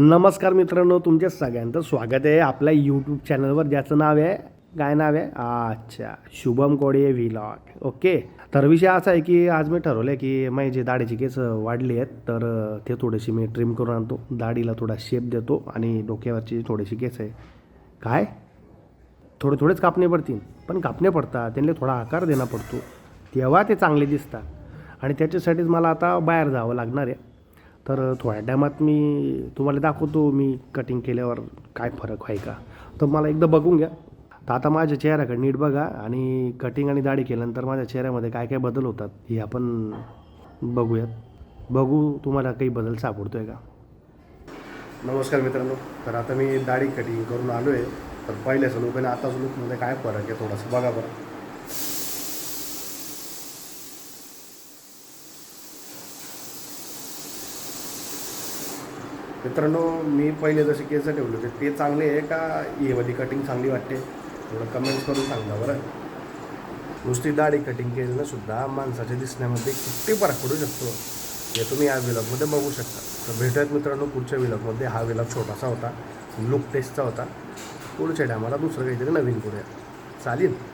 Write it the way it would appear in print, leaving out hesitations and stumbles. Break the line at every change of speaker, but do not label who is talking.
नमस्कार मित्रांनो, तुमच्या सगळ्यांचं स्वागत आहे आपल्या यूट्यूब चॅनलवर, ज्याचं नाव आहे काय नाव आहे अच्छा शुभम कोडे व्लॉग. ओके, तर विषय असा आहे की आज मी ठरवलं आहे की माझी जे दाढीची केस वाढली आहेत तर ते थोडेसे मी ट्रिम करून आणतो, दाढीला थोडा शेप देतो आणि डोक्यावरची थोडीशी केस आहे काय थोडेच कापणे पडतील, पण कापणे पडतात त्यांना थोडा आकार देणं पडतो, तेव्हा ते चांगले दिसतात आणि त्याच्यासाठीच मला आता बाहेर जावं लागणार आहे. तर थोड्या टायमात मी तुम्हाला दाखवतो मी कटिंग केल्यावर काय फरक आहे का, तर मला एकदा बघून घ्या. तर आता माझ्या चेहऱ्याकडे नीट बघा आणि कटिंग आणि दाढी केल्यानंतर माझ्या चेहऱ्यामध्ये काय काय बदल होतात हे आपण बघूयात. बघू तुम्हाला काही बदल सापडतो आहे का. नमस्कार मित्रांनो, तर आता मी दाढी कटिंग करून आलो आहे. तर पहिल्याच लुक आणि आताच लुकमध्ये काय फरक आहे थोडंसं बघा बरं. मित्रांनो, मी पहिले जसे केस ठेवले होते ते चांगले आहे का हीवाली कटिंग चांगली वाटते, थोडं कमेंट्स करून सांगा बरं. नुसती दाढी कटिंग केल्यानं सुद्धा माणसाच्या दिसण्यामध्ये किती फरक पडू शकतो हे तुम्ही या व्लॉगमध्ये बघू शकता. तर भेटूयात मित्रांनो पुढच्या व्लॉगमध्ये. हा व्लॉग छोटासा होता, लुक टेस्टचा होता. पुढच्या टायमाला दुसरं काहीतरी नवीन करूया, चालेल.